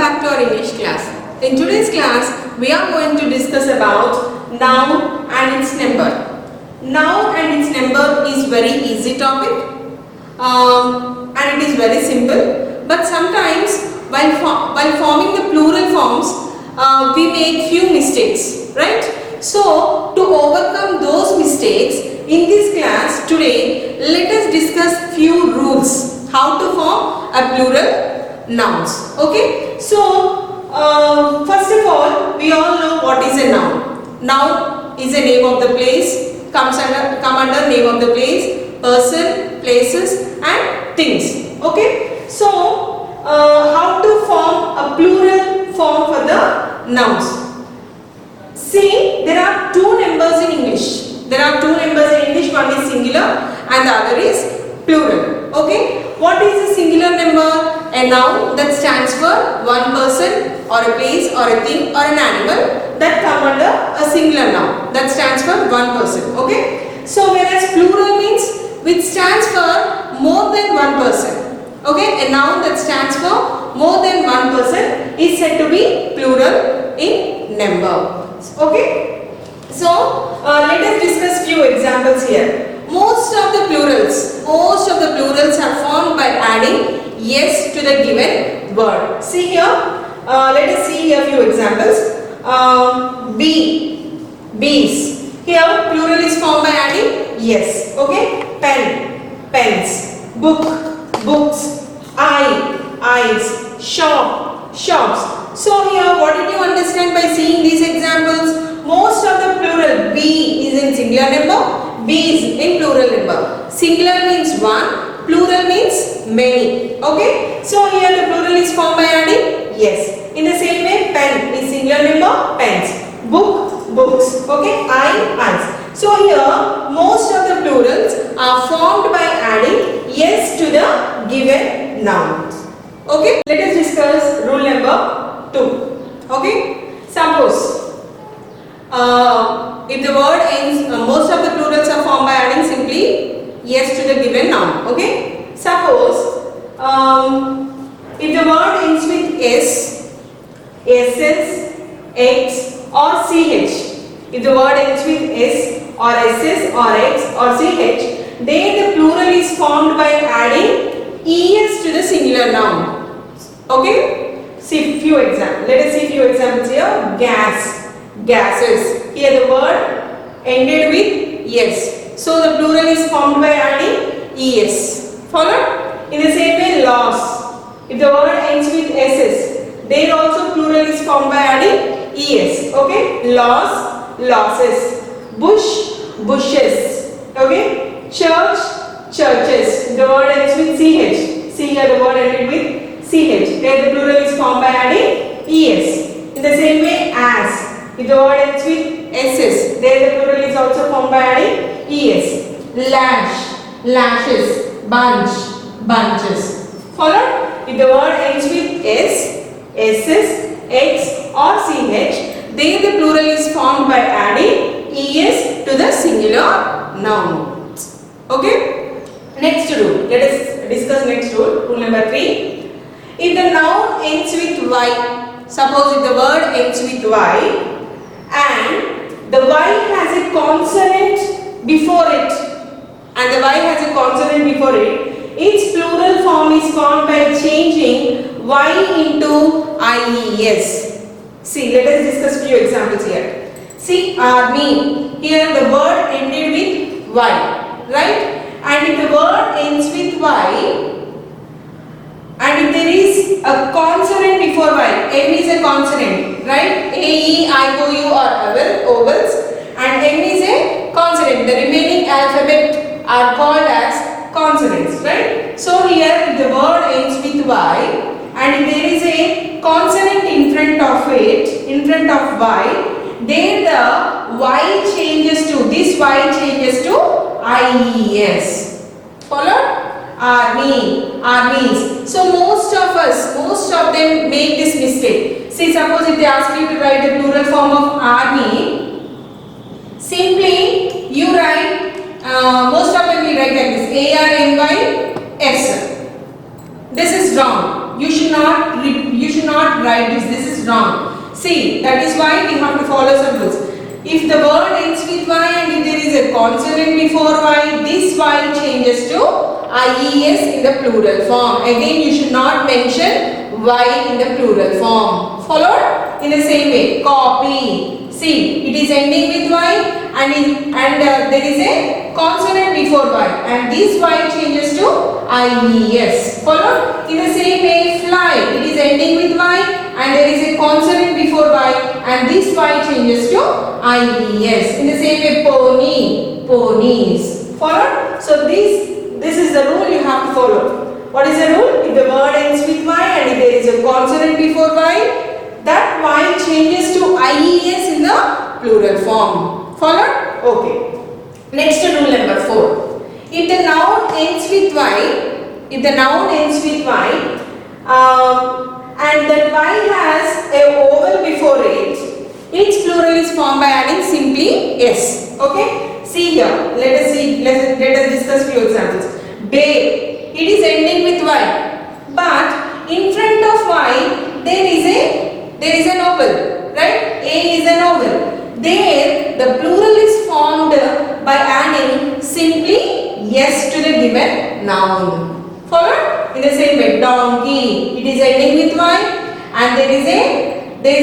back to our English class. In today's class, we are going to discuss about noun and its number. Noun and its number is very easy topic and it is very simple. But sometimes while forming the plural forms, we make few mistakes, right? So to overcome those mistakes, in this class today, let us discuss few rules how to form a plural nouns. Okay, so first of all, we all know what is a noun. Noun is a name of the place, come under name of the place, person, places and things. Okay, so how to form a plural form for the nouns? See, there are two numbers in English. There are two numbers in English. One is singular and the other is plural. Okay, what is a singular number? A noun that stands for one person or a place or a thing or an animal that come under a singular noun that stands for one person. Okay, so whereas plural means which stands for more than one person. Okay, a noun that stands for more than one person is said to be plural in number. Okay, so let us discuss few examples here. Most of the plurals are formed by adding yes to the given word. See here, let us see here few examples. Bees. Here plural is formed by adding yes. Okay, pen, pens, book, books, eyes, shop, shops. So here, what did you understand by seeing these examples? Most of the plural B is in singular number, B is in plural number. Singular means one, plural means many. Okay, so here the plural is formed by adding yes. In the same way, pen is singular number, pens, book, books. Okay, eyes. So here most of the plurals are formed by adding yes to the given nouns. Okay, let us discuss rule number 2. Okay, suppose if the word ends, most of the plurals are formed by adding simply yes to the given noun. Okay, suppose if the word ends with s, ss, x or ch. If the word ends with s or ss or x or ch, then the plural is formed by adding es to the singular noun. Okay, see few examples. Let us see few examples here. Gas, gases. Here the word ended with yes, so the plural is formed by adding es. Follow? In the same way, loss. If the word ends with ss, then also plural is formed by adding es. Okay, loss, losses. Bush, bushes. Okay, church, churches. The word ends with ch. See here the word ended with ch. There the plural is formed by adding es. In the same way, as. If the word ends with ss, there the plural is also formed by adding es. Lash, lashes, bunch, bunches. Follow? If the word ends with s, ss, x or ch, then the plural is formed by adding es to the singular noun. Okay? Next rule. Let us discuss next rule. Rule number 3. If the noun ends with y, suppose if the word ends with y and the y has a consonant before it, its plural form is formed by changing y into ies. See, let us discuss few examples here. See, army. Here the word ended with y, right? And if the word ends with y, and if there is a consonant before y, m is a consonant, right? A, E, I, O, U are vowels and m is a consonant. The remaining alphabet are called as consonants, right? So here if the word ends with y and if there is a consonant in front of it, in front of y, then the y changes to, this y changes to ies. Follow? Army, armies. So most of them make this mistake. See, suppose if they ask you to write the plural form of army, simply you write, most of them will write like this, ARMY S. This is wrong. You should You should not write this. This is wrong. See, that is why we have to follow some rules. If the word ends with Y and if there is a consonant before Y, this Y changes to IES in the plural form. Again, you should not mention Y in the plural form. Followed? In the same way, copy. See, it is ending with Y and there is a consonant before Y and this Y changes to IES. Followed? In the same way, fly. It is ending with Y and there is a consonant before Y and this Y changes to IES. In the same way, pony. Ponies. Followed? So this is the rule you have to follow. What is the rule? If the word ends with Y and if there is a consonant before Y, that Y changes to IES in the plural form. Followed? Okay. Next rule number 4. If the noun ends with Y, and that Y has a vowel before it, its plural is formed by adding simply S. Okay? See here. Let us discuss few examples. Babe. It is ending with Y, but in front of Y there is an vowel, right? A is an vowel. There the plural is formed by adding simply yes to the given noun. Followed? In the same way, donkey. It is ending with Y and there is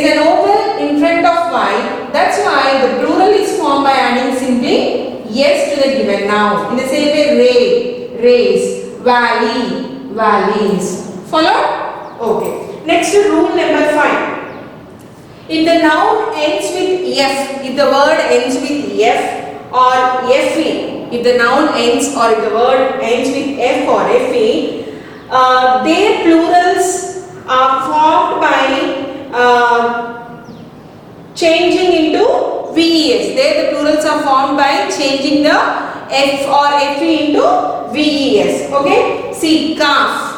an vowel in front of Y. That's why the plural is formed by adding simply yes to the given noun. In the same way, race, valley, valleys. Followed? Okay. Next rule number 5. If the noun ends with F, if the word ends with F or FE, if the noun ends or if the word ends with F or FE, their plurals are formed by changing into VES. There the plurals are formed by changing the F or FE into VES. Okay? See, calf.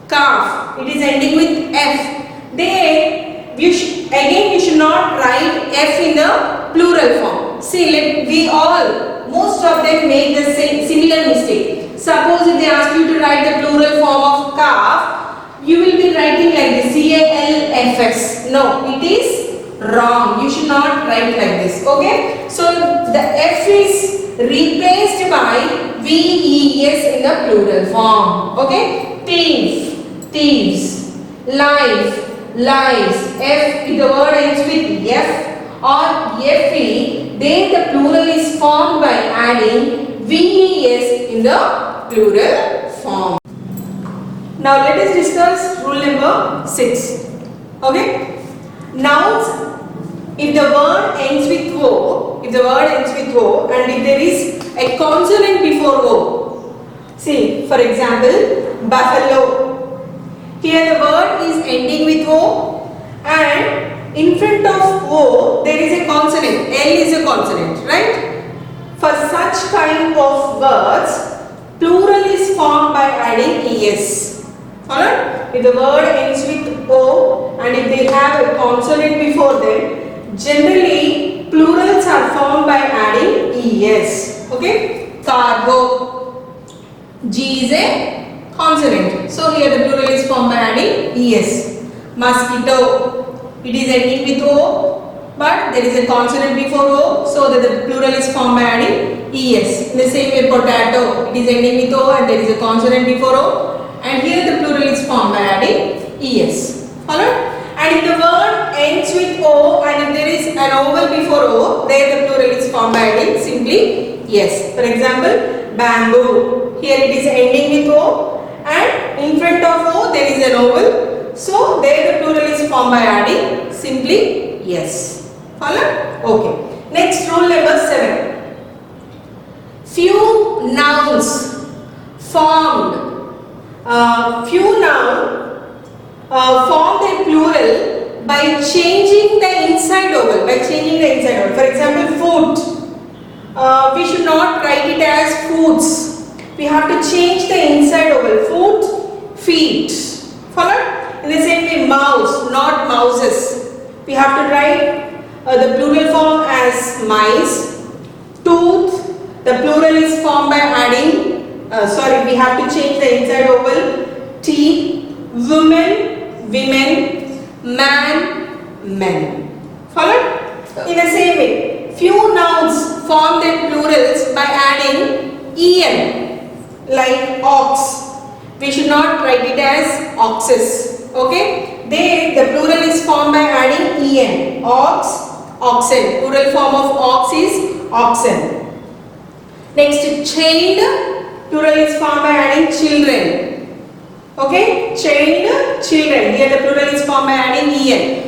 Calf. It is ending with F. There, you should not write F in the plural form. See, most of them make the similar mistake. Suppose if they ask you to write the plural form of calf, you will be writing like this, CALFS. No, it is wrong. You should not write like this. Okay? So, the F is replaced by VES in the plural form. Okay? Thief, thieves, life, lives. If the word ends with F or FE, then the plural is formed by adding VES in the plural form. Now let us discuss rule number 6. Okay? Nouns. If the word ends with O, and if there is a consonant before O, see, for example, buffalo. Here the word is ending with O and in front of O there is a consonant. L is a consonant, right? For such kind of words, plural is formed by adding ES. Alright? If the word ends with O and if they have a consonant before them, generally plurals are formed by adding ES. Okay? Cargo. G is a consonant. So here the plural is formed by adding ES. Mosquito. It is ending with O, but there is a consonant before O, so that the plural is formed by adding ES. In the same way, potato. It is ending with O and there is a consonant before O, and here the plural is formed by adding ES. Alright? And if the word ends with O and if there is an vowel before O, there the plural is formed by adding simply yes. For example, bamboo. Here it is ending with O and in front of O there is an vowel. So there the plural is formed by adding simply yes. Follow? Okay. Next rule number 7. Few nouns formed. Few nouns form their plural by changing the inside vowel. For example, food. We should not write it as foods. We have to change the inside vowel. Food, feet. Follow? In the same way, mouse, not mouses. We have to write the plural form as mice. Tooth, the plural is formed by adding, we have to change the inside vowel. Teeth, women, women, man, men. Followed? In the same way, few nouns form their plurals by adding en, like ox. We should not write it as oxes. Okay? The plural is formed by adding en. Ox, oxen. Plural form of ox is oxen. Next, child. Plural is formed by adding children. Okay? Child, children. Here the plural is formed by adding en.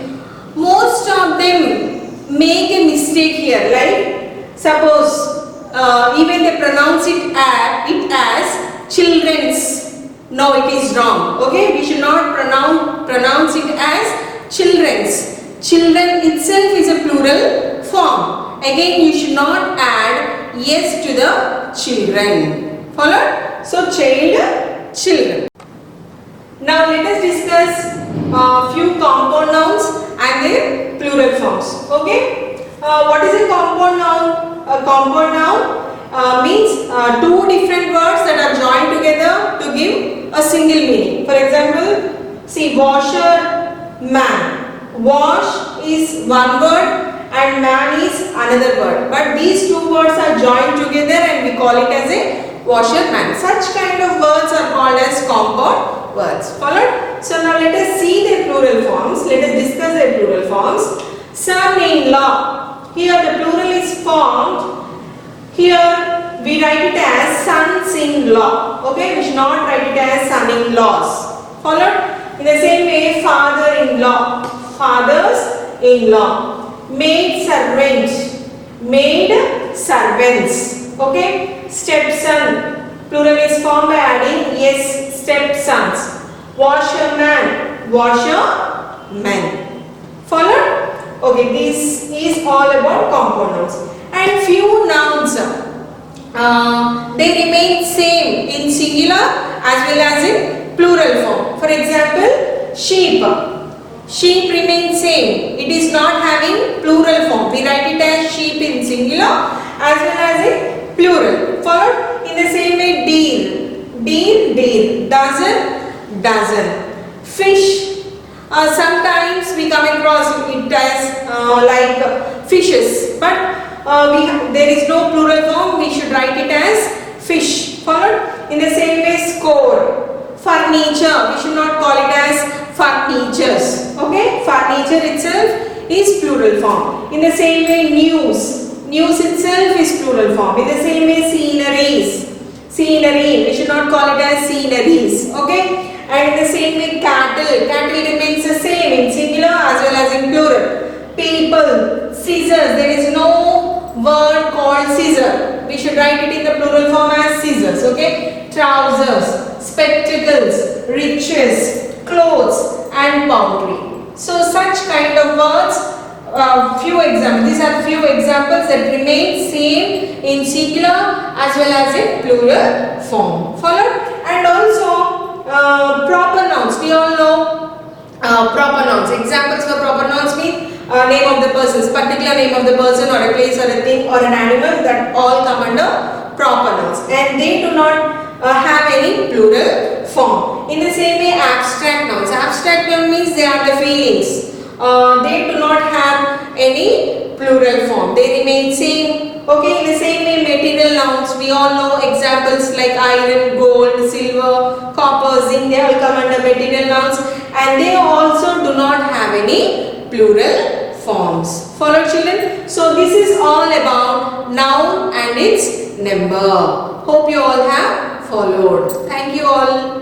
Most of them make a mistake here. Like, suppose even they pronounce it as children's. No, it is wrong. Okay, we should not pronounce it as children's. Children itself is a plural form. Again, you should not add yes to the children. Followed? So, child, children. Now, let us discuss few compound nouns and their plural forms. Okay? What is a compound noun? A compound noun means two different words that are joined together to give a single meaning. For example, see, washer, man. Wash is one word and man is another word. But these two words are joined together and we call it as a washer, man. Such kind of words are called as compound words. Followed? So now let us see their plural forms. Let us discuss their plural forms. Son-in-law. Here the plural is formed. Here we write it as sons-in-law. Okay, we should not write it as son-in-laws. Followed? In the same way, father-in-law, fathers-in-law, maid-servant, maid-servants. Okay, stepson, plural is formed by adding yes, stepsons. Washerman, washermen. Followed? Okay, this is all about compound nouns. And few nouns, they remain same in singular as well as in plural form. For example, sheep. Sheep remains same. It is not having plural form. We write it as sheep in singular as well as in plural. For in the same way, deer. Deer, deer. Dozen. Fish. Sometimes we come across it as like fishes, but there is no plural form. We should write it as fish. Followed? In the same way, score. Furniture. We should not call it as furnitures. Okay? Furniture itself is plural form. In the same way, news. News itself is plural form. In the same way, sceneries. Scenery. We should not call it as sceneries. Okay? And in the same way, cattle. Cattle remains the same in singular as well as in plural. People. Scissors. There is no word called scissor. We should write it in the plural form as scissors. Okay? Trousers. Spectacles. Riches. Clothes. And poultry. So such kind of words. Few examples. These are few examples that remain same in singular as well as in plural form. Followed? And also proper nouns. We all know proper nouns. Examples for proper nouns mean name of the person, particular name of the person or a place or a thing or an animal, that all come under proper nouns. And they do not have any plural form. In the same way, abstract nouns. Abstract noun means they are the feelings. They do not have any plural form. They remain same. Okay, in the same way, material nouns, we all know examples like iron, gold, silver, copper, zinc, they all come under material nouns, and they also do not have any plural forms. Follow, children? So this is all about noun and its number. Hope you all have followed. Thank you all.